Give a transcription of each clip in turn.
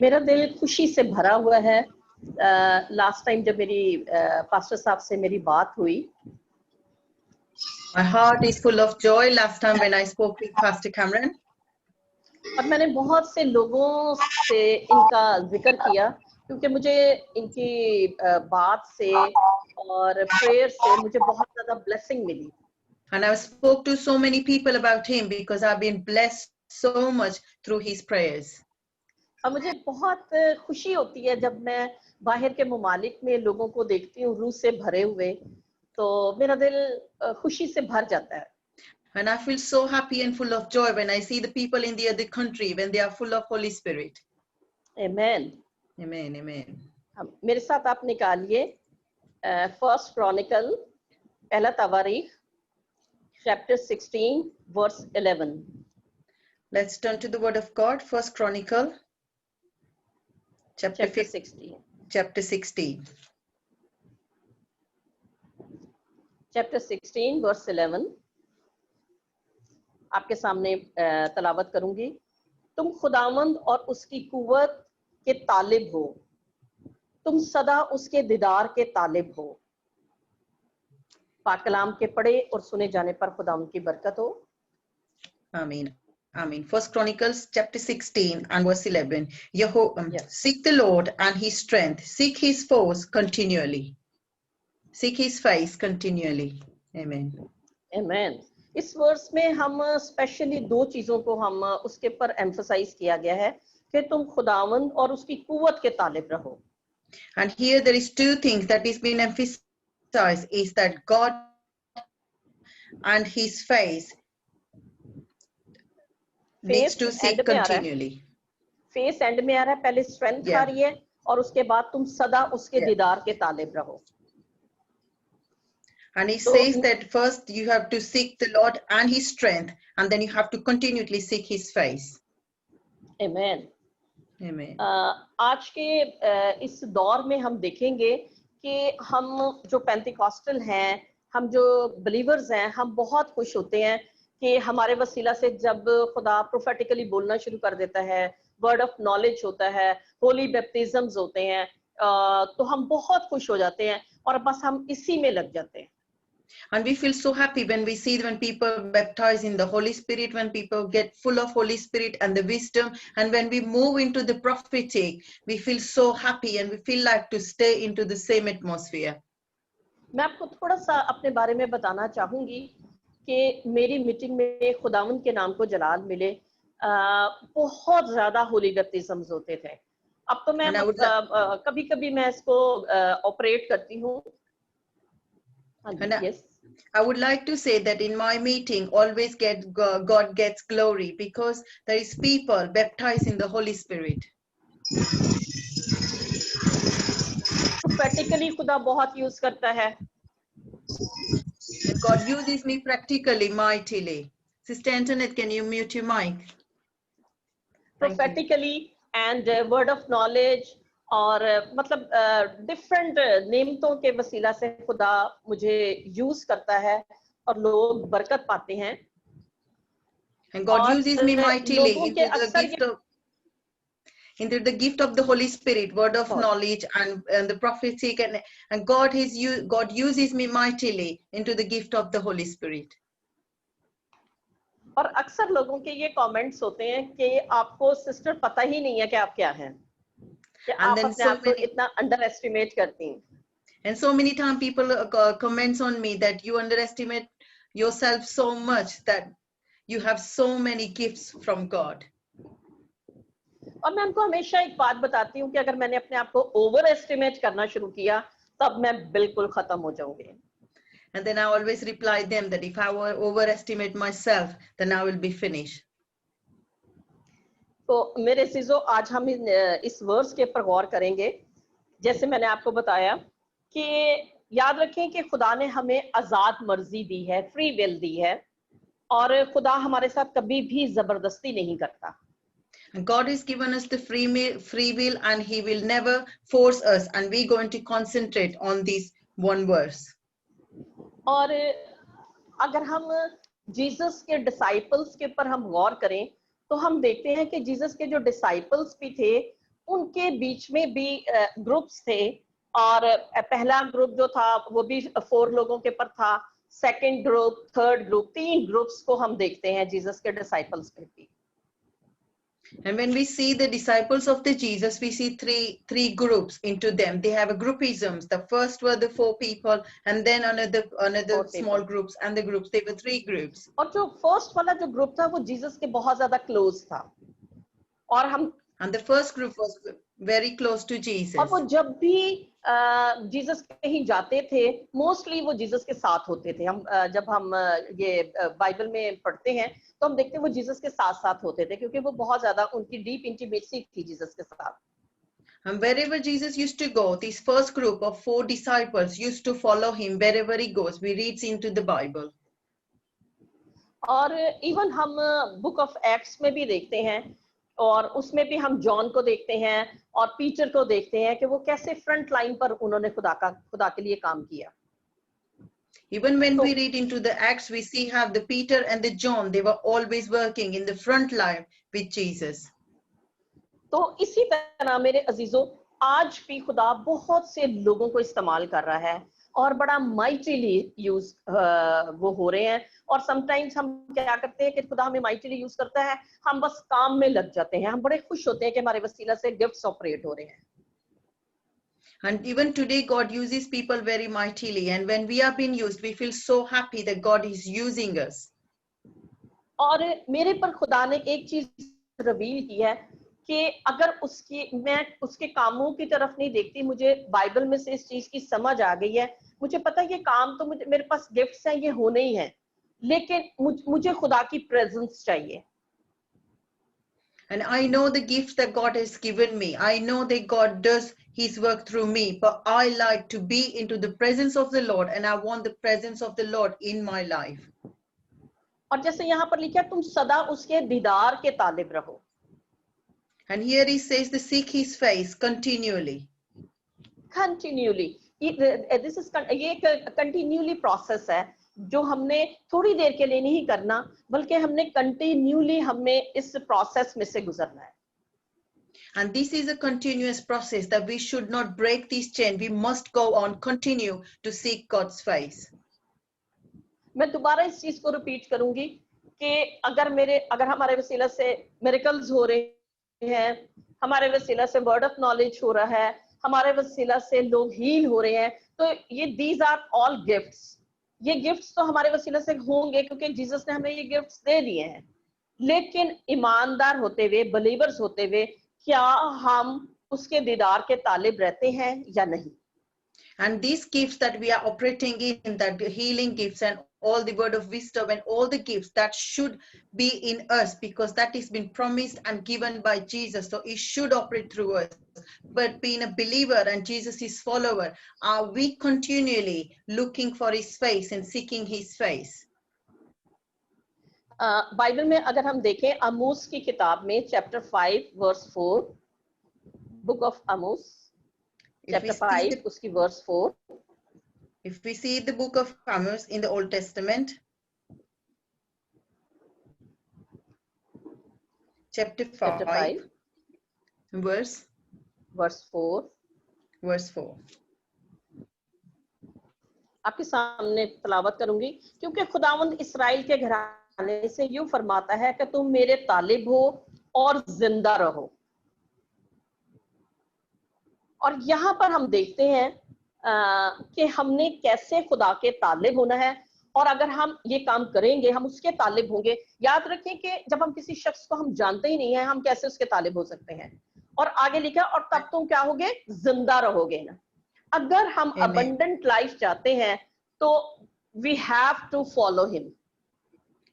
मेरा दिल खुशी से भरा हुआ है। लास्ट टाइम जब मेरी पास्टर साहब से मेरी बात हुई, My heart is full of joy last time when I spoke with Pastor Cameron. और मैंने बहुत से लोगों से इनका जिक्र किया, क्योंकि मुझे इनकी बात से और प्रेयर से मुझे बहुत ज़्यादा ब्लेसिंग मिली। And I spoke to so many people about him because I've been blessed so much through his prayers. और मुझे बहुत खुशी होती है जब मैं बाहर के ममालिक में लोगों को देखती हूँ रूह से भरे हुए, तो मेरा दिल खुशी से भर जाता है। And I feel so happy and full of joy when I see the people in the other country when they are full of Holy Spirit. Amen. Amen, amen. मेरे साथ आप निकालिए फर्स्ट क्रॉनिकल, पहला तवारीख, chapter 16 verse 11. Let's turn to the word of God. First Chronicle chapter 16. Chapter 16. Chapter 16 verse 11. आपके सामने तलावत करूंगी। तुम खुदावंद और उसकी कुव्वत के तालिब हो, तुम सदा उसके दीदार के तालिब हो। पाक कलाम के पढ़े और सुने जाने पर खुदावंद की बरकत हो। Amen. Amen. First Chronicles chapter 16 and verse 11. Yes. Seek the Lord and his strength. Seek his face continually. Seek his face continually. Amen. Amen. इस वर्स में हम स्पेशली दो चीजों को हम उसके पर एम्फसाइज किया गया है कि तुम खुदावंद और उसकी कुव्वत के तालिब रहो। And here there is two things that is being emphasized, is that God and his face needs to seek continually. Face and में आ रहा है, पहले स्ट्रेंथ आ रही है और उसके बाद तुम सदा उसके दीदार के तालिब रहो। And he says that first you have to seek the Lord and his strength, and then you have to continually seek his face. Amen. Amen. आज के इस दौर में हम देखेंगे कि हम जो पेंटिकॉस्टल हैं, हम जो बिलीवर्स हैं, हम बहुत खुश होते हैं कि हमारे वसीला से जब खुदा प्रोफेटिकली बोलना शुरू कर देता है, वर्ड ऑफ नॉलेज होता है, होली बैप्टिज्म्स होते हैं, तो हम बहुत खुश हो जाते हैं और बस हम इसी में लग जाते हैं। And we feel so happy when we see when people baptize in the Holy Spirit, when people get full of Holy Spirit and the wisdom, and when we move into the prophetic, we feel so happy and we feel like to stay into the same atmosphere. मैं आपको थोड़ा सा अपने बारे में बताना चाहूंगी कि मेरी मीटिंग में खुदावंद के नाम को जलाल मिले, बहुत ज्यादा होली बैप्टिज्म्स होते थे। अब तो मैं कभी-कभी मैं इसको ऑपरेट करती हूँ। Yes. I would like to say that in my meeting always God gets glory because there is people baptized in the Holy Spirit. Practically खुदा बहुत यूज करता है। And God uses me practically, mightily. Sister Antoinette, can you mute your mic? Prophetically and word of knowledge और मतलब different नेमतों के वसीला से खुदा मुझे यूज करता है और लोग बरकत पाते हैं। And God uses me mightily into the gift of the Holy Spirit, word of knowledge and the prophetic, and God uses me mightily into the gift of the Holy Spirit. और अक्सर लोगों के ये कमेंट्स होते हैं कि आपको sister पता ही नहीं है कि आप क्या हैं, कि आप अपने आप को इतना अंडर एस्टिमेट करती हैं। And so many times people comments on me that you underestimate yourself so much, that you have so many gifts from God. और मैं उनको हमेशा एक बात बताती हूँ कि अगर मैंने अपने आप को ओवर एस्टिमेट करना शुरू किया तब मैं बिल्कुल खत्म हो जाऊंगी। And then I always reply them that if I overestimate myself, then I will be finished. तो मेरे अज़ीज़ों, आज हम इस वर्स के ऊपर गौर करेंगे। जैसे मैंने आपको बताया कि याद रखें कि खुदा ने हमें आजाद मर्जी दी है, फ्री विल दी है, और खुदा हमारे साथ कभी भी जबरदस्ती नहीं करता। And God has given us the free will, and He will never force us. And we're going to concentrate on this one verse. और अगर हम जीसस के डिसाइपल्स के ऊपर हम गौर करें तो हम देखते हैं कि जीसस के जो डिसाइपल्स भी थे उनके बीच में भी ग्रुप्स थे, और पहला ग्रुप जो था वो भी 4 लोगों के पर था, second group, third group, 3 groups को हम देखते हैं जीसस के डिसाइपल्स में भी। And when we see the disciples of the Jesus, we see three groups into them. They have a groupisms. The first were the 4 people, and then another 4 small people। groups, and the groups, they were 3 groups. और जो first वाला जो group था वो Jesus के बहुत ज्यादा close था, और हम And the first group was very close to और Jesus. वो जब भी जीसस कहीं जाते थे मोस्टली वो जीसस के साथ होते थे। हम जब हम ये बाइबल में पढ़ते हैं तो हम देखते हैं वो जीसस के साथ साथ होते थे, क्योंकि वो बहुत ज्यादा उनकी डीप इंटीमेसी थी जीसस के साथ। And wherever Jesus used to go, this first group of 4 disciples used to follow him wherever he goes. We read into the Bible. और इवन हम बुक ऑफ एक्ट्स में भी देखते हैं, और उसमें भी हम जॉन को देखते हैं और पीटर को देखते हैं कि वो कैसे फ्रंट लाइन पर उन्होंने खुदा के लिए काम किया। Even when we read into the Acts, we see how the Peter and the John, they were always working in the front line with Jesus. तो इसी तरह मेरे अजीजों, आज भी खुदा बहुत से लोगों को इस्तेमाल कर रहा है और बड़ा माइटिली यूज वो हो रहे हैं। और समटाइम्स हम क्या करते हैं कि खुदा हमें माइटिली यूज करता है, हम बस काम में लग जाते हैं, हम बड़े खुश होते हैं कि हमारे वसीला से गिफ्ट्स ऑपरेट हो रहे हैं। And even today, God uses people very mightily. And when we are being used, we feel so happy that God is using us. और मेरे पर खुदा ने एक चीज रिवील की है कि अगर मैं उसके कामों की तरफ नहीं देखती, मुझे बाइबल में से इस चीज की समझ आ गई है। मुझे पता है ये काम तो मेरे पास गिफ्ट्स हैं, ये होने ही हैं, लेकिन मुझे खुदा की प्रेजेंस चाहिए। And I know the gifts that God has given me. I know that God does his work through me, but I like to be into the presence of the Lord, and I want the presence of the Lord in my life. और जैसे यहाँ पर लिखा है, तुम सदा उसके दीदार के तालिब रहो। And here he says to seek his face continually. Continually, this is ये एक कंटिन्यूली प्रोसेस है जो हमने थोड़ी देर के लिए नहीं करना, बल्कि हमने कंटिन्यूली हमें इस प्रोसेस में से गुजरना है। And this is a continuous process that we should not break this chain. We must go on, continue to seek God's face. मैं दोबारा इस चीज को रिपीट करूंगी कि अगर हमारे वसीला से मिरेकल्स हो रहे हैं, हमारे वसीला से वर्ड ऑफ नॉलेज हो रहा है, हमारे वसीला से लोग हील हो रहे हैं, तो ये दीज आर ऑल गिफ्ट्स। ये गिफ्ट्स तो हमारे वसीला से होंगे क्योंकि जीसस ने हमें ये गिफ्ट्स दे दिए हैं। लेकिन ईमानदार होते हुए, बिलीवर्स होते हुए, क्या हम उसके दीदार के तालिब रहते हैं या नहीं? And these gifts that we are operating in, that the healing gifts and all the word of wisdom and all the gifts that should be in us, because that is been promised and given by Jesus. So it should operate through us. But being a believer and Jesus is follower, are we continually looking for his face and seeking his face? Bible में अगर हम देखें, Amos की किताब में chapter 5 verse 4, book of Amos chapter 5 उसकी verse 4. If we see the book of Amos in the Old Testament, chapter 5, verse 4, आपके सामने तलावत करूंगी, क्योंकि खुदावंद इस्राएल के घराने से यूं फरमाता है कि तुम मेरे तालिब हो और जिंदा रहो। और यहाँ पर हम देखते हैं कि हमने कैसे खुदा के तालिब होना है, और अगर हम ये काम करेंगे हम उसके तालिब होंगे। याद रखें कि जब हम किसी शख्स को हम जानते ही नहीं है, हम कैसे उसके तालिब हो सकते हैं। और आगे लिखा, और तब तुम क्या होगे? जिंदा रहोगे ना। अगर हम अबंडेंट लाइफ चाहते हैं तो we have to follow him.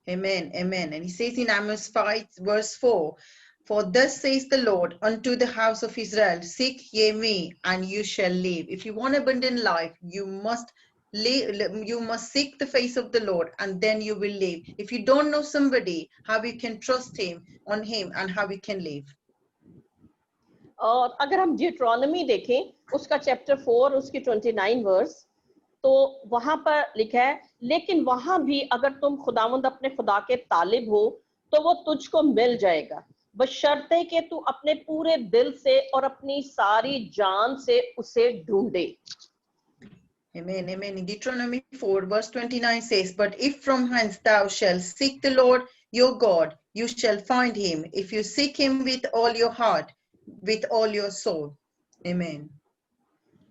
Amen, amen. And he says in Amos 5 verse 4, for thus says the Lord unto the house of Israel, seek ye me and you shall live. If you want abundant life, you must live, you must seek the face of the Lord, and then you will live. If you don't know somebody, how you can trust him on him and how you can live. और अगर हम Deuteronomy देखें उसका chapter 4 उसकी 29 verse, तो वहां पर लिखा है, लेकिन वहां भी अगर तुम खुदावंद अपने खुदा के तालिब हो तो वो तुझको मिल जाएगा। बशर्ते कि तू अपने पूरे दिल से और अपनी सारी जान से उसे ढूंढे. Amen, amen. In Deuteronomy 4 verse 29 says, but if from whence thou shalt seek the Lord your God, you shall find him, if you seek him with all your heart, with all your soul. Amen.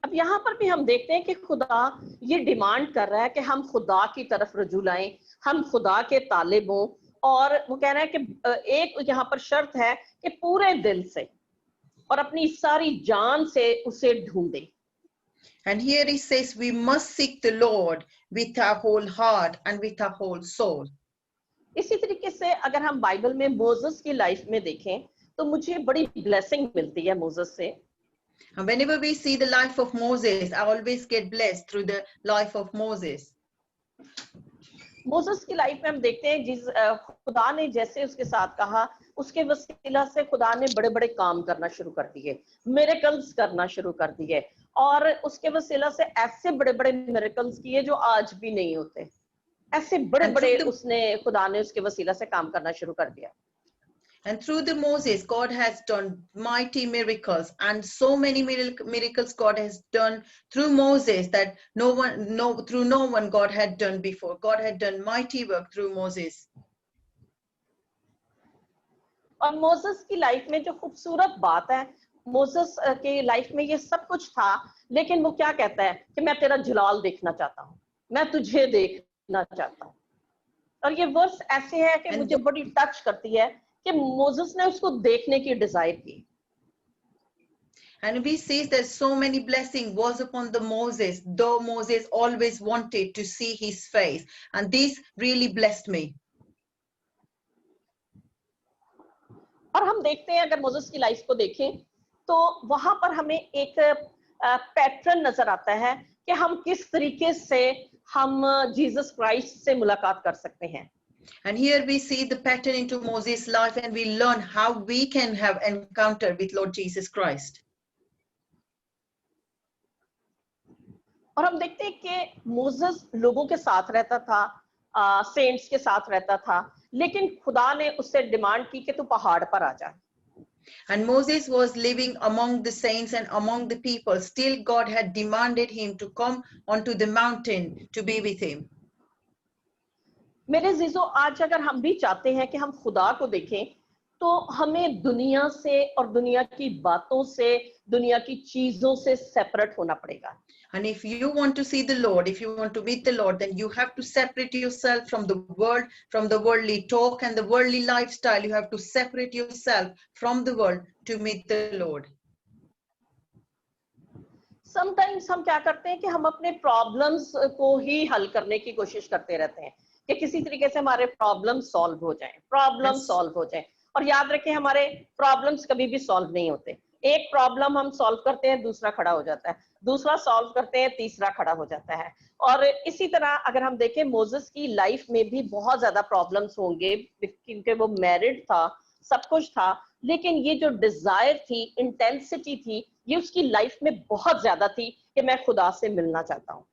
अब यहाँ पर भी हम देखते हैं कि खुदा ये डिमांड कर रहा है कि हम खुदा की तरफ रुजू लाएं, हम खुदा के तालिब हों, और वो कह रहा है कि एक यहाँ पर शर्त है कि पूरे दिल से और अपनी सारी जान से उसे ढूंढें. And here he says we must seek the Lord with our whole heart and with our whole soul. इसी तरीके से अगर हम बाइबल में मोसेस की लाइफ में देखें तो मुझे बड़ी ब्लेसिंग मिलती है मोसेस से. And whenever we see the life of Moses, I always get blessed through the life of Moses. Moses की लाइफ में हम देखते हैं जिस खुदा ने जैसे उसके साथ कहा, उसके वसीला से खुदा ने बड़े बड़े काम करना शुरू कर दिए, मिरेकल्स करना शुरू कर दिए, और उसके वसीला से ऐसे बड़े बड़े मिरेकल्स किए जो आज भी नहीं होते. ऐसे बड़े बड़े उसने खुदा ने उसके वसीला से काम करना शुरू कर दिया. And through the Moses, God has done mighty miracles, and so many miracles God has done through Moses that through no one God had done before. God had done mighty work through Moses. और Moses की life में जो खूबसूरत बात है, Moses के life में ये सब कुछ था, लेकिन वो क्या कहता है कि मैं तेरा जलाल देखना चाहता हूँ, मैं तुझे देखना चाहता हूँ. और ये वर्स ऐसे है कि मुझे बड़ी टच करती है कि मोसेस ने उसको देखने की डिजायर की. And we see that so many blessings was upon the Moses, though Moses always wanted to see his face, and this really blessed me. और हम देखते हैं अगर मोसेस की लाइफ को देखें तो वहां पर हमें एक पैटर्न नजर आता है कि हम किस तरीके से हम जीसस क्राइस्ट से मुलाकात कर सकते हैं. And here we see the pattern into Moses' life, and we learn how we can have encounter with Lord Jesus Christ. और हम देखते हैं कि मोसेस लोगों के साथ रहता था, सेंट्स के साथ रहता था, लेकिन खुदा ने उससे डिमांड की कि तू पहाड़ पर आ जा. And Moses was living among the saints and among the people. Still God had demanded him to come onto the mountain to be with him. मेरे जीजो, आज अगर हम भी चाहते हैं कि हम खुदा को देखें तो हमें दुनिया से और दुनिया की बातों से, दुनिया की चीजों से सेपरेट होना पड़ेगा. And if you want to see the Lord, if you want to meet the Lord, then you have to separate yourself from the world, from the worldly talk and the worldly lifestyle. You have to separate yourself from the world to meet the Lord. Sometimes हम क्या करते हैं कि हम अपने problems को ही हल करने की कोशिश करते रहते हैं कि किसी तरीके से हमारे प्रॉब्लम सॉल्व हो जाएं, प्रॉब्लम सॉल्व हो जाएं. और याद रखें, हमारे प्रॉब्लम्स कभी भी सॉल्व नहीं होते. एक प्रॉब्लम हम सॉल्व करते हैं, दूसरा खड़ा हो जाता है, दूसरा सॉल्व करते हैं, तीसरा खड़ा हो जाता है. और इसी तरह अगर हम देखें मोसेस की लाइफ में भी बहुत ज्यादा प्रॉब्लम्स होंगे क्योंकि वो मैरिड था, सब कुछ था, लेकिन ये जो डिजायर थी, इंटेंसिटी थी, ये उसकी लाइफ में बहुत ज्यादा थी कि मैं खुदा से मिलना चाहता हूँ.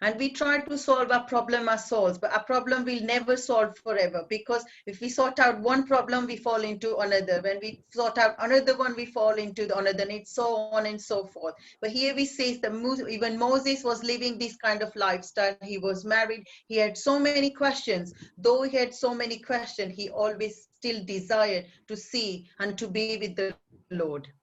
And we try to solve our problem ourselves, but our problem will never solve forever, because if we sort out one problem, we fall into another. When we sort out another one, we fall into the another, and it's so on and so forth. But here we see that even Moses was living this kind of lifestyle. He was married. He had so many questions. Though he had so many questions, he always still desired to see and to be with the Lord.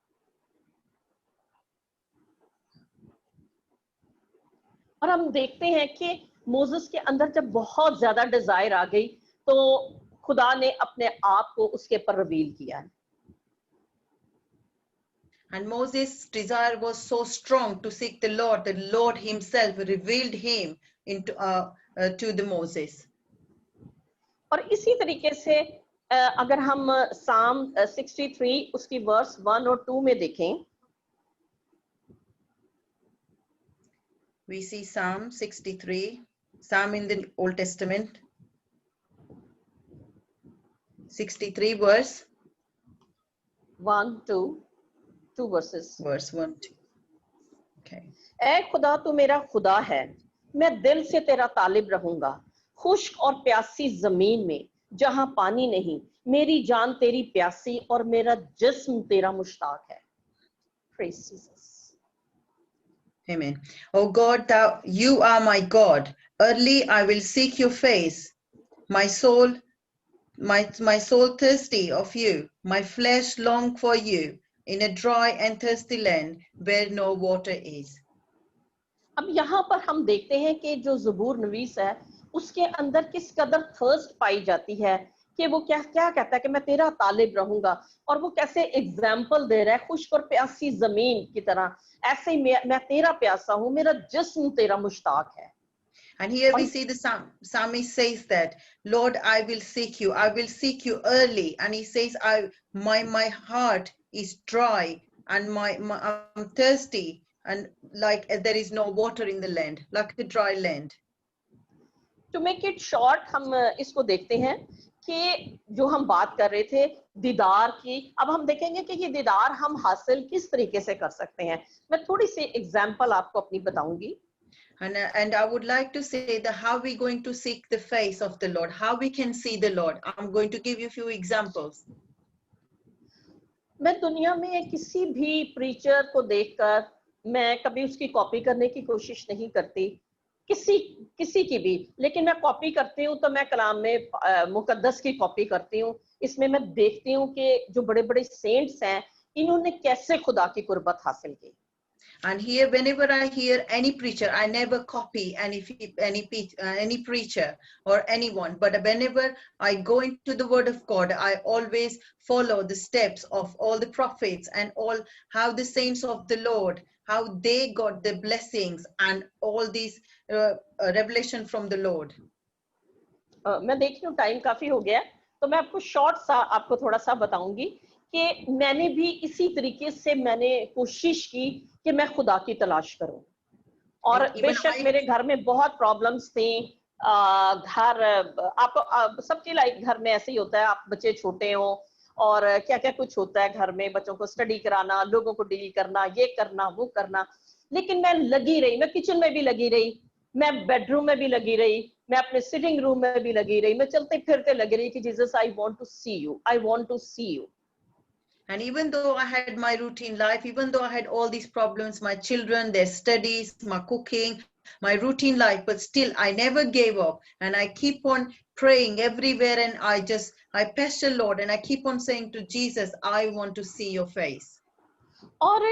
और हम देखते हैं कि Moses के अंदर जब बहुत ज्यादा डिजायर आ गई तो खुदा ने अपने आप को उसके पर रिवील किया है. And Moses' desire was so strong to seek the Lord himself revealed him into to the Moses. और इसी तरीके से अगर हम साम 63 उसकी वर्स 1 और 2 में देखें, we see Psalm 63, Psalm in the Old Testament, 63 verse 1 2 verses. Verse 1 2. Okay. ऐ खुदा तू मेरा खुदा है, मैं दिल से तेरा तालिब रहूंगा, खुश्क और प्यासी जमीन में जहां पानी नहीं, मेरी जान तेरी प्यासी और मेरा जिस्म तेरा मुश्ताक है. Praise Jesus. Amen. Oh God, you are my God. Early I will seek your face. My soul thirsty of you. My flesh long for you in a dry and thirsty land where no water is. अब यहाँ पर हम देखते हैं कि जो ज़बूर नवीस है उसके अंदर किस कदर थर्स्ट पाई जाती है कि वो क्या क्या कहता है कि मैं तेरा तालिब रहूंगा, और वो कैसे एग्जाम्पल दे रहा है खुश्क और प्यासी जमीन की तरह. ऐसे ही मैं तेरा प्यासा हूँ, मेरा जिस्म तेरा मुश्ताक है. And here we see the psalmist says that, Lord, I will seek you early. And he says, my heart is dry and I'm thirsty, and like there is no water in the land, like a dry land. To make it short, हम इसको देखते हैं कि जो हम बात कर रहे थे दीदार की, अब हम देखेंगे कि ये दीदार हम हासिल किस तरीके से कर सकते हैं. मैं थोड़ी सी एग्जांपल आपको अपनी बताऊंगी. And I would like to say that how we going to seek the face of the Lord, how we can see the Lord. I'm going to give you a few examples. मैं दुनिया में किसी भी preacher को देखकर मैं कभी उसकी कॉपी करने की कोशिश नहीं करती, किसी की भी, लेकिन मैं कॉपी करती हूँ तो मैं कलाम में मुकद्दस की कॉपी करती हूँ. इसमें मैं देखती हूँ कि जो बड़े बड़े सेंट्स हैं इन्होंने कैसे खुदा की कुर्बत हासिल की. And here, whenever I hear any preacher, I never copy any preacher or anyone. But whenever I go into the Word of God, I always follow the steps of all the prophets and all how the saints of the Lord, how they got the blessings and all these revelation from the Lord. मैं देख रही हूँ time काफी हो गया, तो मैं आपको शॉर्ट सा आपको थोड़ा सा बताऊंगी कि मैंने भी इसी तरीके से मैंने कोशिश की कि मैं खुदा की तलाश करूं. और बेशक मेरे घर में बहुत प्रॉब्लम्स थी. घर आप सबके लाइक घर में ऐसे ही होता है, आप बच्चे छोटे हो और क्या क्या कुछ होता है घर में, बच्चों को स्टडी कराना, लोगों को डील करना, ये करना वो करना. लेकिन मैं लगी रही, मैं किचन में भी लगी रही, मैं बेडरूम में भी लगी रही, मैं अपने सिटिंग रूम में भी लगी रही, मैं चलते फिरते लगी रही कि Jesus I want to see you, I want to see you. And even though I had my routine life, even though I had all these problems, my children, their studies, my cooking, my routine life, but still I never gave up. And I keep on praying everywhere, and I pester Lord, and I keep on saying to Jesus, I want to see your face. और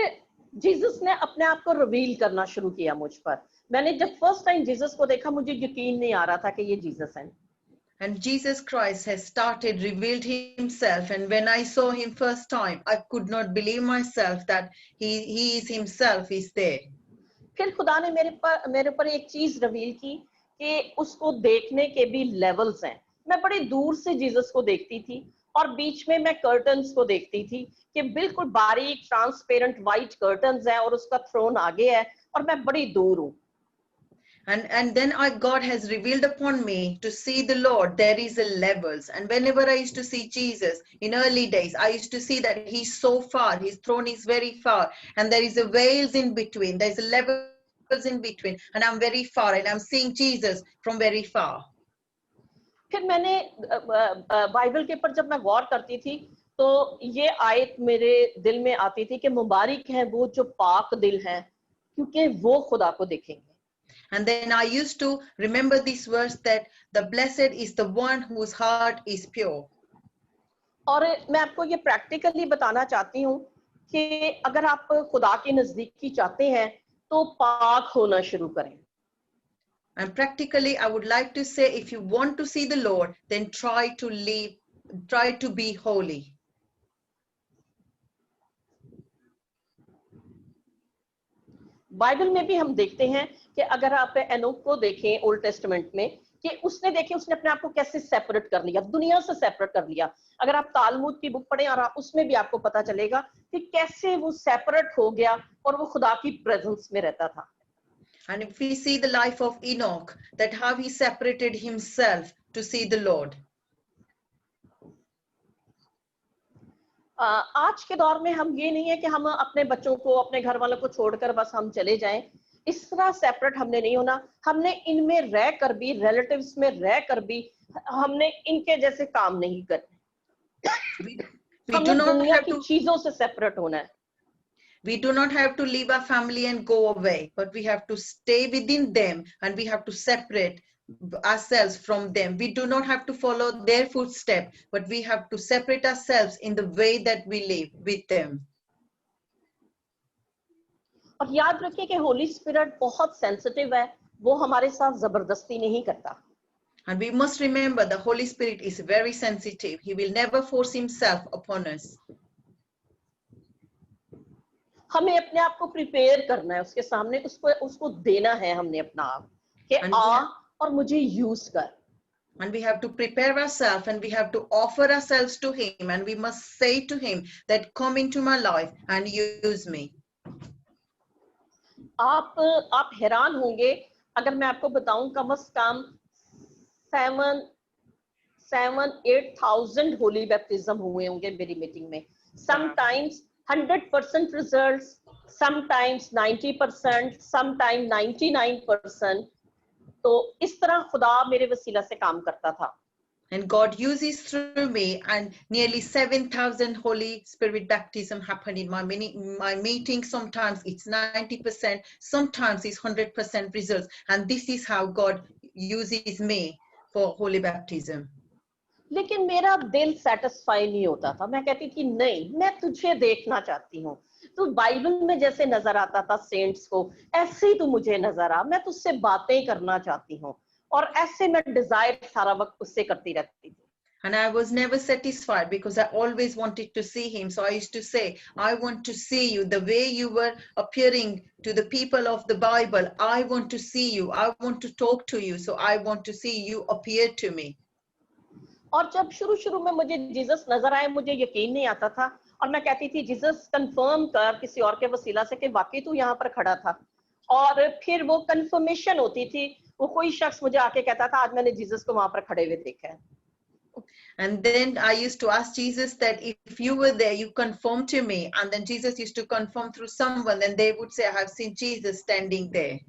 Jesus ने अपने आप को reveal करना शुरू किया मुझ पर. मैंने जब फर्स्ट टाइम जीसस को देखा मुझे यकीन नहीं आ रहा था कि ये जीसस है. And Jesus Christ has started revealed himself, and when I saw him first time, I could not believe myself that he is himself is there. फिर खुदा ने मेरे पर एक चीज रिवील की कि उसको देखने के भी लेवल्स हैं. मैं बड़ी दूर से जीसस को देखती थी और बीच में मैं कर्टन्स को देखती थी कि बिल्कुल बारीक ट्रांसपेरेंट वाइट कर्टन्स हैं और उसका थ्रोन आगे है और मैं बड़ी दूर हूँ. And then God has revealed upon me to see the Lord. There is a levels, and whenever I used to see Jesus in early days, I used to see that he's so far, his throne is very far, and there is a veils in between, there's a levels in between, and I'm very far, and I'm seeing Jesus from very far. फिर मैंने Bible के ऊपर जब मैं गौर करती थी तो ये आयत मेरे दिल में आती थी कि मुबारक है वो जो पाक दिल हैं क्योंकि वो खुदा को देखेंगे. And then I used to remember this verse that the blessed is the one whose heart is pure. और मैं आपको ये प्रैक्टिकली बताना चाहती हूँ कि अगर आप खुदा की नजदीकी चाहते हैं तो पाक होना शुरू करें. And practically, I would like to say, if you want to see the Lord, then try to be holy. Bible में भी हम देखते हैं कि अगर आप एनोक को देखें ओल्ड टेस्टामेंट में कि उसने अपने आप को कैसे सेपरेट कर लिया, दुनिया से सेपरेट कर लिया. अगर आप तालमुद की बुक पढ़ें और उसमें भी आपको पता चलेगा कि कैसे वो सेपरेट हो गया और वो खुदा की प्रेजेंस में रहता था. And if we see the life of Enoch, that how he separated himself to see the Lord. आज के दौर में हम ये नहीं है कि हम अपने बच्चों को अपने घर वालों को छोड़कर बस हम चले जाएं. इस तरह सेपरेट हमने नहीं होना. हमने इनमें रह कर भी, रिलेटिव्स में रह कर भी हमने इनके जैसे काम नहीं करने. We हमने do not दुनिया have की to चीजों से सेपरेट होना है. we do not have to leave our family and go away, but we have to stay within them, and we have to separate ourselves from them. We do not have to follow their footsteps, but we have to separate ourselves in the way that we live with them. और याद रखिए कि Holi spirit बहुत sensitive है, वो हमारे साथ जबरदस्ती नहीं करता. And we must remember the Holy Spirit is very sensitive. He will never force himself upon us. हमें अपने आप को प्रिपेयर करना है उसके सामने, उसको देना है हमने अपना आप कि आ और मुझे यूज कर. And we have to prepare ourselves, and we have to offer ourselves to him, and we must say to him that come into my life and use me. आप हैरान होंगे अगर मैं आपको बताऊं, कम से कम 7,000-8,000 होली बैप्टिज्म हुए होंगे मेरी मीटिंग में. Sometimes 100% results, sometimes 90%, sometime 99%. तो इस तरह खुदा मेरे वसीला से काम करता था. And God uses through me, and nearly 7,000 Holy Spirit baptism happened in my meeting. Sometimes it's 90%, sometimes it's 100% results. And this is how God uses me for holy baptism. लेकिन मेरा दिल सेटिस्फाई नहीं होता था. मैं कहती थी नहीं, मैं तुझे देखना चाहती हूँ. तो बाइबल में जैसे नजर आता था सेंट्स को, ऐसे ही तू मुझे नजर आ. मैं तुझसे बातें करना चाहती हूँ. और ऐसे मैं डिजायर सारा वक्त उससे करती रहती थी. And I was never satisfied because I always wanted to see him. So I used to say, I want to see you the way you were appearing to the people of the Bible. I want to see you. I want to talk to you. So I want to see you appear to me. और जब शुरू में मुझे Jesus नजर आए, मुझे यकीन नहीं आता था. और मैं कहती थी जीसस कंफर्म कर किसी और के वसीला से कि वाकई तू यहाँ पर खड़ा था. और फिर वो कंफर्मेशन होती थी. वो कोई शख्स मुझे आके कहता था आज मैंने जीसस को वहां पर खड़े हुए देखा है. And then I used to ask Jesus that if you were there, you confirm to me. And then Jesus used to confirm through someone, and they would say, I have seen Jesus standing there.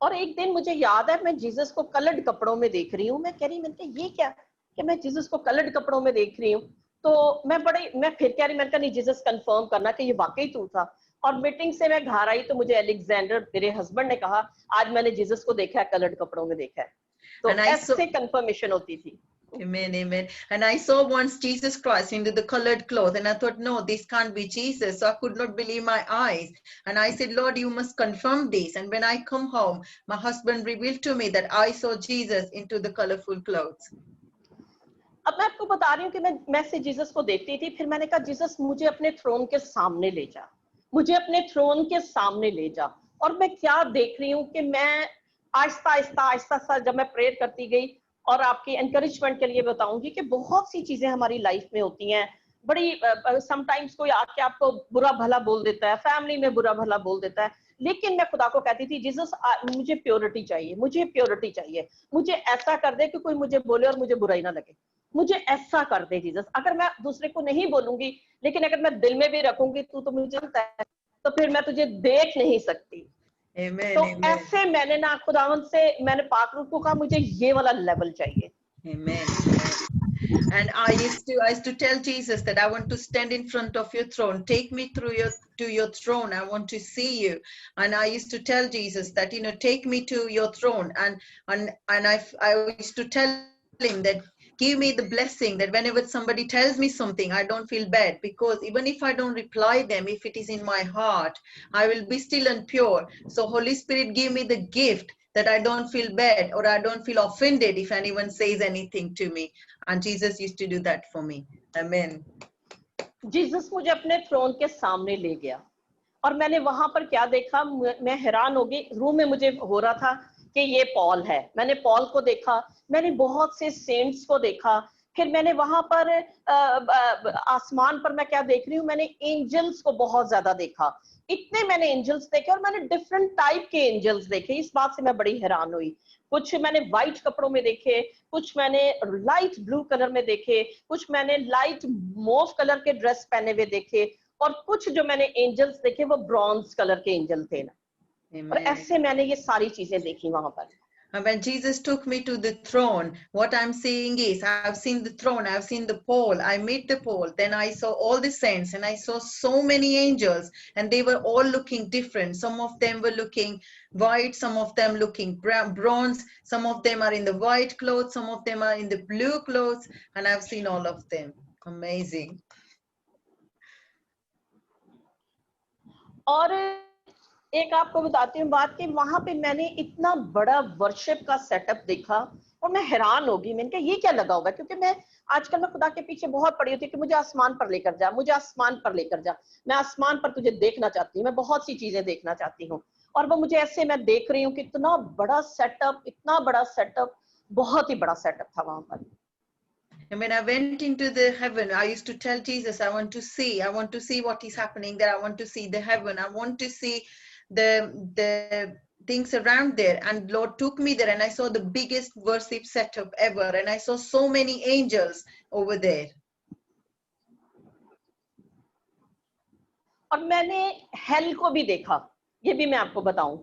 और एक दिन मुझे याद है मैं Jesus को coloured कपड़ों में देख रही हूँ. मैं कह रही, मैंने ये क्या कि मैं जीसस को कलर्ड कपड़ों में देख रही हूँ. तो मैं फिर कह रही, मैंने कहा नहीं, जीसस कंफर्म करना कि ये वाकई तू था. और मीटिंग से मैं घर आई तो मुझे अलेक्जेंडर मेरे हस्बैंड ने कहा आज मैंने जीसस को देखा है, कलर्ड कपड़ों में देखा है. तो ऐसे कंफर्मेशन होती थी. Amen, amen. And I saw once Jesus Christ into the colored cloth, and I thought, no, this can't be Jesus. So I could not believe my eyes. And I said, Lord, you must confirm this. And when I come home, my husband revealed to me that I saw Jesus into the colorful clothes. अब मैं आपको बता रही हूँ कि मैं से Jesus को देखती थी. फिर मैंने कहा जीसस मुझे अपने थ्रोन के सामने ले जा, मुझे अपने थ्रोन के सामने ले जा. और मैं क्या देख रही हूँ कि मैं आहिस्ता आहिस्ता जब मैं प्रेयर करती गई, और आपकी एनकरेजमेंट के लिए बताऊंगी कि बहुत सी चीजें हमारी लाइफ में होती हैं. बड़ी समटाइम्स कोई आके आपको बुरा भला बोल देता है, फैमिली में बुरा भला बोल देता है. लेकिन मैं खुदा को कहती थी जीसस मुझे प्योरिटी चाहिए, मुझे प्योरिटी चाहिए. मुझे ऐसा कर दे कि कोई मुझे बोले और मुझे बुरा ही ना लगे. मुझे ऐसा कर दे जीसस. अगर मैं दूसरे को नहीं बोलूंगी, लेकिन अगर मैं दिल में भी रखूंगी तू तो मुझे जानता है, तो फिर मैं तुझे देख नहीं सकती. Amen, तो amen. ऐसे मैंने ना खुदावंद से मैंने पाक रूह को कहा मुझे ये वाला लेवल चाहिए. Amen, amen. And I used to tell Jesus that I want to stand in front of your throne. Take me to your throne. I want to see you. And I used to tell Jesus that, take me to your throne. And I used to tell him that give me the blessing that whenever somebody tells me something, I don't feel bad, because even if I don't reply them, if it is in my heart, I will be still and pure. So Holy Spirit, give me the gift that I don't feel bad or I don't feel offended if anyone says anything to me. And Jesus used to do that for me. Amen. Jesus मुझे अपने throne के सामने ले गया और मैंने वहां पर क्या देखा, मैं हैरान हो गई. रूम में मुझे हो रहा था कि ये पॉल है. मैंने पॉल को देखा, मैंने बहुत से सेंट्स को देखा. फिर मैंने वहां पर आसमान पर मैं क्या देख रही हूँ, मैंने एंजल्स को बहुत ज्यादा देखा. इतने मैंने एंजल्स देखे और मैंने डिफरेंट टाइप के एंजल्स देखे. इस बात से मैं बड़ी हैरान हुई. कुछ मैंने व्हाइट कपड़ों में देखे, कुछ मैंने लाइट ब्लू कलर में देखे, कुछ मैंने लाइट मोव कलर के ड्रेस पहने हुए देखे, और कुछ जो मैंने एंजल्स देखे वो ब्रॉन्ज कलर के एंजल थे ना. और ऐसे मैंने ये सारी चीजें देखी वहां पर. And when Jesus took me to the throne, what I'm seeing is I've seen the throne, I've seen the pole, I met the pole, then I saw all the saints and I saw so many angels and they were all looking different. Some of them were looking white, some of them looking bronze, some of them are in the white clothes, some of them are in the blue clothes, and I've seen all of them. Amazing. और एक आपको बताती हूँ बात कि वहां पे मैंने इतना बड़ा वर्शिप का सेटअप देखा और मैं हैरान हो गई। मैंने कहा ये क्या लगा होगा, क्योंकि मैं आजकल मैं खुदा के पीछे बहुत पड़ी होती है कि मुझे आसमान पर लेकर जा, मुझे आसमान पर लेकर जा, मैं आसमान पर तुझे देखना चाहती हूँ, मैं बहुत सी चीजें देखना चाहती हूँ। और वो मुझे ऐसे मैं देख रही हूँ कि इतना बड़ा सेटअप, इतना बड़ा सेटअप, बहुत ही बड़ा सेटअप था वहां पर। And when I went into the heaven, I used to tell Jesus, I want to see what is happening there. I want to see the heaven. I want to see the things around there. And Lord took me there and I saw the biggest worship setup ever. And I saw so many angels over there. और मैंने hello को भी देखा, ये भी मैं आपको बताऊं,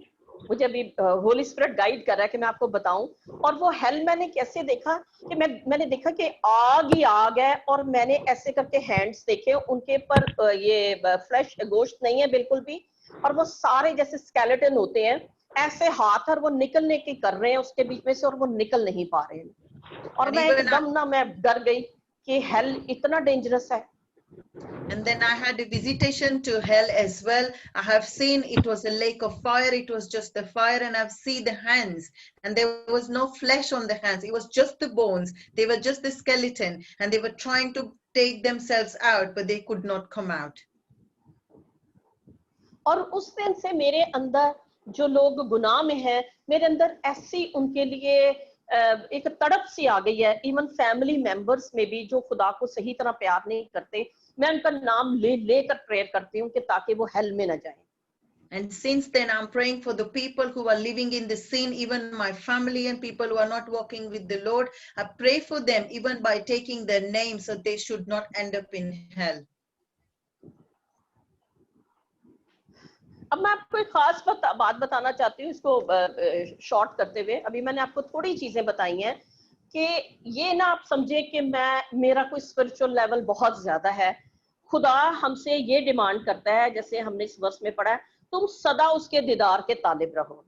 मुझे अभी होली स्पिरिट गाइड कर रहा है कि मैं आपको बताऊं। और वो हेल मैंने कैसे देखा कि मैंने देखा कि आग ही आग है, और मैंने ऐसे करके हैंड्स देखे, उनके पर ये फ्लैश गोश्त नहीं है बिल्कुल भी, और वो सारे जैसे स्केलेटन होते हैं ऐसे हाथ, और वो निकलने की कर रहे हैं उसके बीच में से, और वो निकल नहीं पा रहे हैं। और मैं एकदम ना मैं डर गई कि हेल इतना डेंजरस है। And then I had a visitation to hell as well. I have seen it was a lake of fire. It was just the fire, and I've seen the hands, and there was no flesh on the hands. It was just the bones. They were just the skeleton, and they were trying to take themselves out, but they could not come out. और उस दिन से मेरे अंदर जो लोग गुनाह में हैं, मेरे अंदर ऐसी उनके लिए एक तड़प सी आ गई है। इवन फैमिली मेंबर्स में भी जो खुदा को सही तरह प्यार नहीं करते, मैं उनका नाम लेकर प्रेयर करती हूँ कि ताकि वो हेल में न जाएं। And since then, I'm praying for the people who are living in the sin, even my family and people who are not walking with the Lord. I pray for them, even by taking their names, so they should not end up in hell. अब मैं आपको एक खास बात बताना चाहती हूँ, इसको शॉर्ट करते हुए। अभी मैंने आपको थोड़ी चीजें बताई हैं कि ये ना आप समझे कि मेरा कोई स्पिरिचुअल लेवल बहुत ज्यादा है। खुदा हमसे ये डिमांड करता है, जैसे हमने इस वर्ष में पढ़ा है, तुम सदा उसके दीदार के तालिब रहो,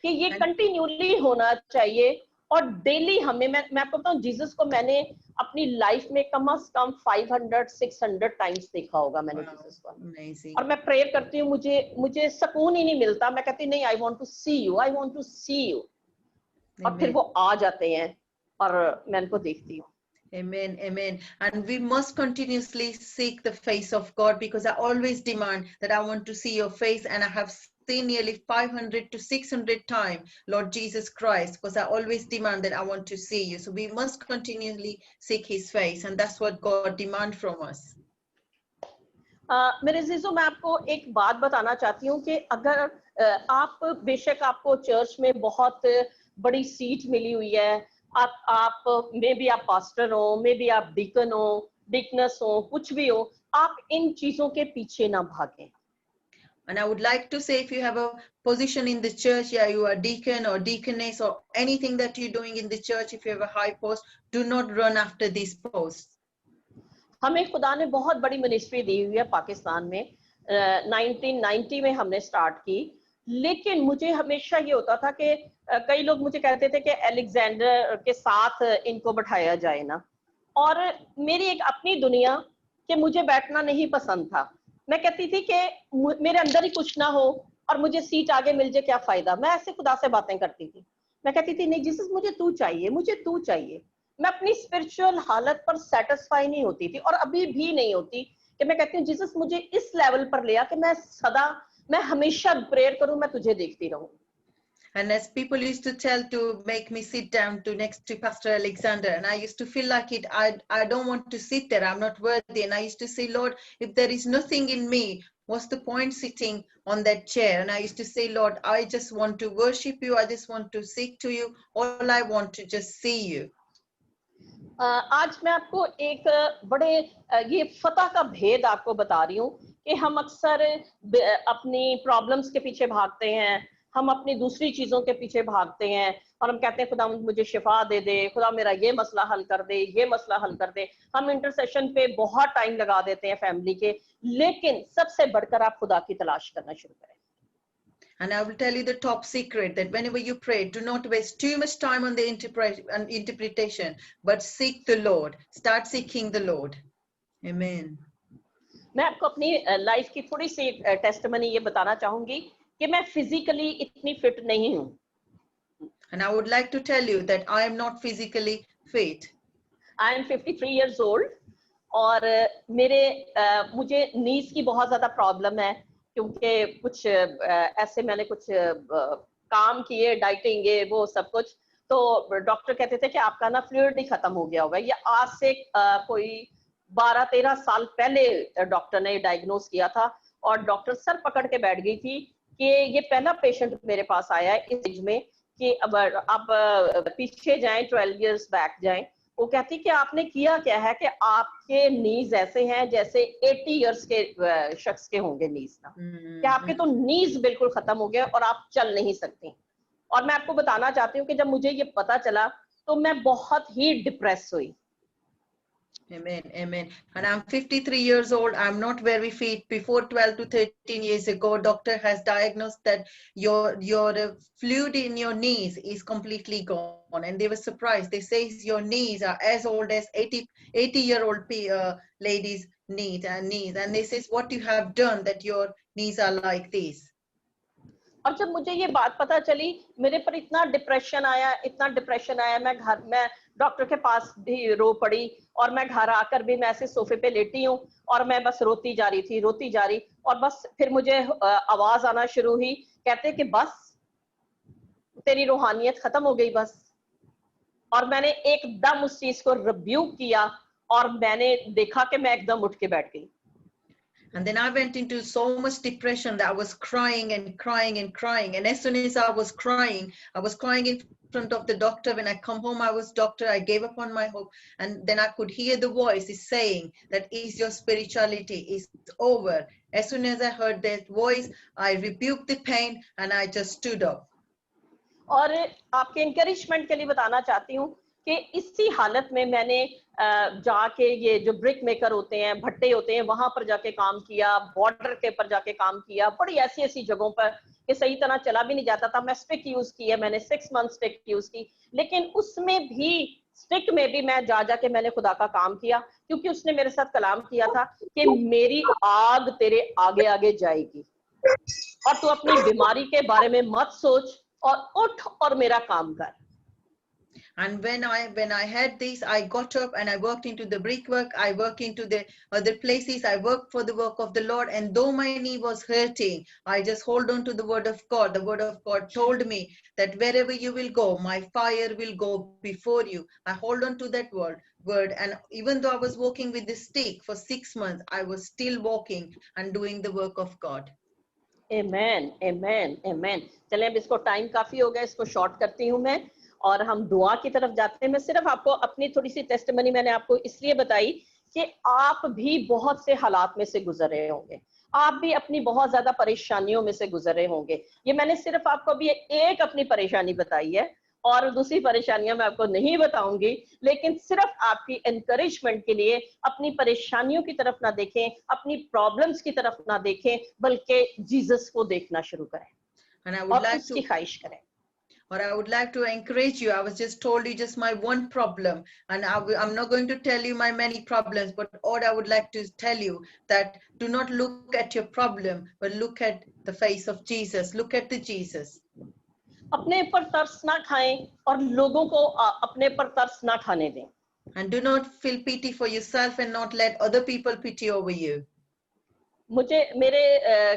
कि ये कंटिन्यूली होना चाहिए। और डेली हमें, मैं आपको बताऊं, जीसस को मैंने अपनी लाइफ में कम से कम 500-600 टाइम्स देखा होगा मैंने जीसस को। और मैं प्रेयर करती हूँ, मुझे सुकून ही नहीं मिलता। मैं कहती नहीं, I want to see you, I want to see you. और फिर वो आ जाते हैं और मैं उनको देखती हूँ। Amen, amen. And we must continuously seek the face of God, because I always demand that I want to see your face, and I have seen nearly 500 to 600 times, Lord Jesus Christ, because I always demand that I want to see you. So we must continually seek his face, and that's what God demands from us. मेरे जीजो, मैं आपको एक बात बताना चाहती हूँ कि अगर आप बेशक आपको चर्च में बहुत बड़ी सीट मिली हुई है, आप मे बी आप पास्टर हो, मे बी आप डीकन हो, डिकनेस हो, कुछ भी हो, आप इन चीजों के पीछे ना भागें। And I would like to say, if you have a position in the church, yeah, you are deacon or deaconess or anything that you're doing in the church, if you have a high post, do not run after these posts. हमें खुदा ने बहुत बड़ी ministry दी हुई है पाकिस्तान में। 1990 में हमने स्टार्ट की, लेकिन मुझे हमेशा ये होता था कि कई लोग मुझे कहते थे कि अलेक्जेंडर के साथ इनको बैठाया जाए ना, और मेरी एक अपनी दुनिया कि मुझे बैठना नहीं पसंद था। मैं कहती थी कि मेरे अंदर ही कुछ ना हो और मुझे सीट आगे मिल जाए, क्या फायदा। मैं ऐसे खुदा से बातें करती थी, मैं कहती थी नहीं जीसस, मुझे तू चाहिए, मुझे तू चाहिए। मैं अपनी स्पिरिचुअल हालत पर सेटिस्फाई नहीं होती थी, और अभी भी नहीं होती, कि मैं कहती हूँ जीसस मुझे इस लेवल पर ले आ कि मैं हमेशा प्रेयर करूं, मैं तुझे देखती रहूं। And as people used to tell to make me sit down to next to Pastor Alexander, and I used to feel like it, I don't want to sit there, I'm not worthy. And I used to say, Lord, if there is nothing in me, what's the point sitting on that chair? And I used to say, Lord, I just want to worship you, I just want to seek to you, all I want to just see you. आज मैं आपको एक बड़े ये फतह का भेद आपको बता रही हूँ कि हम अक्सर अपनी प्रॉब्लम्स के पीछे भागते हैं, हम अपनी दूसरी चीजों के पीछे भागते हैं और हम कहते हैं खुदा मुझे शिफा दे दे, खुदा मेरा ये मसला हल कर दे, ये मसला हल कर दे। हम इंटरसेशन पे बहुत टाइम लगा देते हैं फैमिली के, लेकिन सबसे बढ़कर आप खुदा की तलाश करना शुरू करें। And I will tell you the top secret that whenever you pray, do not waste too much time on the interpretation, but seek the Lord. Start seeking the Lord. Amen. मैं आपको अपनी लाइफ की थोड़ी सी testimony ये बताना चाहूंगी कि मैं फिजिकली इतनी फिट नहीं हूँ। And I would like to tell you that I am not physically fit. I am 53 years old और मुझे नीज की बहुत ज्यादा प्रॉब्लम है, क्योंकि कुछ ऐसे मैंने कुछ काम किए, डाइटिंग ये वो सब कुछ, तो डॉक्टर कहते थे कि आपका ना फ्लूइड ही खत्म हो गया होगा। ये आज से कोई 12-13 साल पहले डॉक्टर ने डायग्नोज किया था, और डॉक्टर सर पकड़ के बैठ गई थी कि ये पहला पेशेंट मेरे पास आया है इस एज में कि अब आप पीछे जाएं, 12 इयर्स बैक जाएं। वो कहती कि आपने किया क्या है कि आपके नीज ऐसे हैं जैसे 80 इयर्स के शख्स के होंगे नीज ना, कि आपके तो नीज बिल्कुल खत्म हो गया और आप चल नहीं सकती। और मैं आपको बताना चाहती हूँ कि जब मुझे ये पता चला तो मैं बहुत ही डिप्रेस हुई। Amen, amen. And I'm 53 years old. I'm not very fit. Before 12 to 13 years ago, doctor has diagnosed that your fluid in your knees is completely gone. And they were surprised. They say your knees are as old as 80-year-old ladies' knees. And they says, what you have done that your knees are like this. और जब मुझे ये बात पता चली, मेरे पर इतना डिप्रेशन आया, मैं डॉक्टर के पास भी रो पड़ी, और मैं घर आकर भी मैं ऐसे सोफे पे लेटी हूँ और मैं बस रोती जा रही, और बस फिर मुझे आवाज आना शुरू हुई, कहते कि बस तेरी रूहानियत खत्म हो गई बस। और मैंने एकदम उस चीज को रिब्यूक किया और मैंने देखा कि मैं एकदम उठ के बैठ गई। And then I went into so much depression that I was crying and crying and crying. And as soon as I was crying in front of the doctor. When I come home, I was doctor, I gave up on my hope. And then I could hear the voice is saying that is your spirituality is over. As soon as I heard that voice, I rebuked the pain and I just stood up. और आपके encouragement के लिए बताना चाहती हूँ कि इसी हालत में मैंने जाके ये जो ब्रिक मेकर होते हैं, भट्टे होते हैं, वहां पर जाके काम किया, बॉर्डर के पर जाके काम किया, बड़ी ऐसी जगहों पर कि सही तरह चला भी नहीं जाता था। मैं स्टिक यूज किया, मैंने 6 मंथ स्टिक यूज की, लेकिन उसमें भी स्टिक में भी मैं जाके मैंने खुदा का काम किया, क्योंकि उसने मेरे साथ कलाम किया था कि मेरी आग तेरे आगे आगे जाएगी और तू अपनी बीमारी के बारे में मत सोच और उठ और मेरा काम कर। And when I had this, I got up and I worked into the brickwork. I worked into the other places. I worked for the work of the Lord. And though my knee was hurting, I just hold on to the word of God. The word of God told me that wherever you will go, my fire will go before you. I hold on to that word. And even though I was walking with the stick for 6 months, I was still walking and doing the work of God. Amen, amen, amen. चलें, अब इसको time काफी हो गया, इसको short करती हूँ मैं और हम दुआ की तरफ जाते हैं। मैं सिर्फ आपको अपनी थोड़ी सी टेस्टिमनी मैंने आपको इसलिए बताई कि आप भी बहुत से हालात में से गुजर रहे होंगे, आप भी अपनी बहुत ज्यादा परेशानियों में से गुजर रहे होंगे। ये मैंने सिर्फ आपको अभी एक अपनी परेशानी बताई है और दूसरी परेशानियां मैं आपको नहीं बताऊंगी, लेकिन सिर्फ आपकी एनकरेजमेंट के लिए अपनी परेशानियों की तरफ ना देखें, अपनी प्रॉब्लम्स की तरफ ना देखें, बल्कि जीसस को देखना शुरू करें और उसकी ख्वाहिश करें। Or I would like to encourage you. I was just told you just my one problem, and I'm not going to tell you my many problems, but all I would like to tell you that do not look at your problem, but look at the face of Jesus. Look at the Jesus. अपने पर तरस ना खाएं और लोगों को अपने पर तरस ना खाने दें। And do not feel pity for yourself and not let other people pity over you. मेरे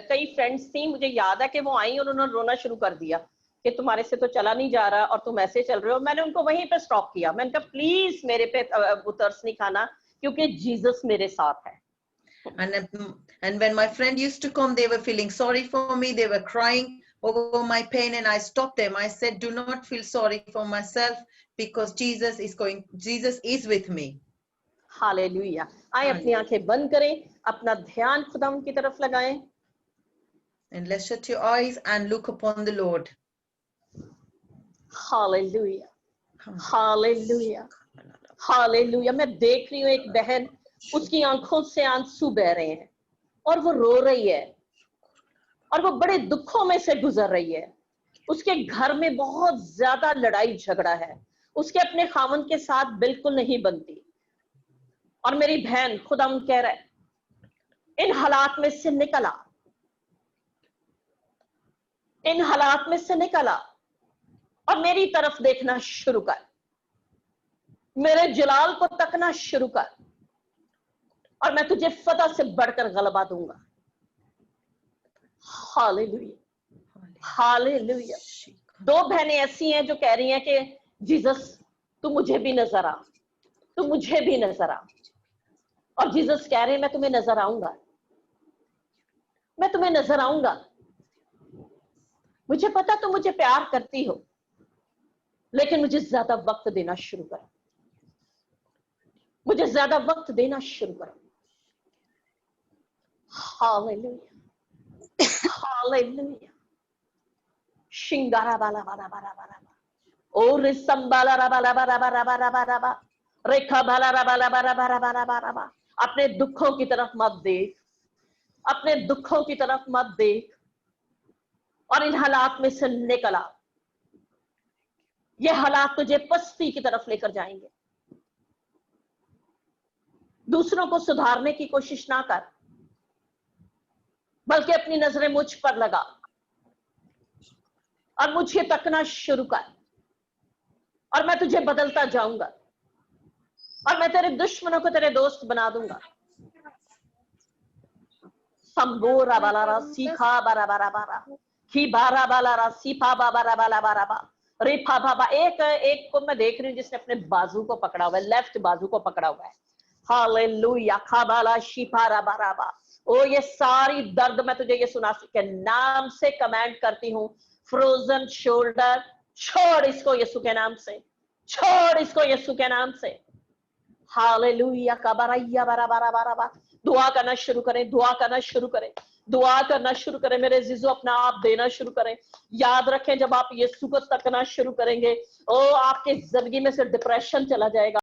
कई फ्रेंड्स थी, मुझे याद है कि वो आई और उन्होंने रोना शुरू कर दिया कि तुम्हारे से तो चला नहीं जा रहा और तुम ऐसे चल रहे हो। मैंने उनको वहीं पे स्टॉप किया, मैंने कहा प्लीज मेरे पे तरस नहीं खाना, क्योंकि जीसस मेरे साथ है। And when my friend used to come, they were feeling sorry for me, they were crying over my pain, and I stopped them. I said, do not feel sorry for myself, because Jesus is with me. Hallelujah. आए अपनी आंखें बंद करें, अपना ध्यान खुदा की तरफ लगाएं। And let's shut your eyes and look upon the Lord. Hallelujah, hallelujah, hallelujah. मैं देख रही हूँ एक बहन, उसकी आंखों से आंसू बह रहे हैं और वो रो रही है और वो बड़े दुखों में से गुजर रही है। उसके घर में बहुत ज्यादा लड़ाई झगड़ा है, उसके अपने खामन के साथ बिल्कुल नहीं बनती। और मेरी बहन, खुदा कह रहा है, इन हालात में से निकला, इन हालात में से निकला और मेरी तरफ देखना शुरू कर, मेरे जलाल को तकना शुरू कर और मैं तुझे फतह से बढ़कर गलबा दूंगा। Hallelujah, hallelujah. दो बहनें ऐसी हैं जो कह रही हैं कि जीसस तू मुझे भी नजर आ, तू मुझे भी नजर आ। और जीसस कह रहे हैं मैं तुम्हें नजर आऊंगा, मैं तुम्हें नजर आऊंगा। मुझे पता तुम मुझे प्यार करती हो, लेकिन मुझे ज्यादा वक्त देना शुरू करो, मुझे ज्यादा वक्त देना शुरू करो। Hallelujah, hallelujah. शिंगारा बाला बाला बाला बाला ओ रिसंबाला रा बाला बाला बाला बाला बाला बा रेखा बाला रा बाला बाला बाला बाला बाला बा। अपने दुखों की तरफ मत देख, अपने दुखों की तरफ मत देख और इन हालात में से निकला। ये हालात तुझे पस्ती की तरफ लेकर जाएंगे। दूसरों को सुधारने की कोशिश ना कर, बल्कि अपनी नजरें मुझ पर लगा और मुझे तकना शुरू कर और मैं तुझे बदलता जाऊंगा और मैं तेरे दुश्मनों को तेरे दोस्त बना दूंगा। संबोरा बालारा सीखा बारा बारा बारा खी बारा बालारा सीफा बारा बाला बारा बा रेफा बाबा। एक को मैं देख रही हूँ जिसने अपने बाजू को पकड़ा हुआ है, लेफ्ट बाजू को पकड़ा हुआ है। हालेलुया, खाबाला शिफारा बारा बा। ओ ये सारी दर्द मैं तुझे यीशु के नाम से कमांड करती हूँ। फ्रोजन शोल्डर छोड़ इसको यीशु के नाम से, छोड़ इसको यीशु के नाम से। हालेलुया, कबरैया बारा बारा बारा बा। दुआ करना शुरू करें, दुआ करना शुरू करें, दुआ करना शुरू करें। मेरे जीजो अपना आप देना शुरू करें। याद रखें जब आप यीशु को तकना शुरू करेंगे, ओ आपके जिंदगी में से डिप्रेशन चला जाएगा।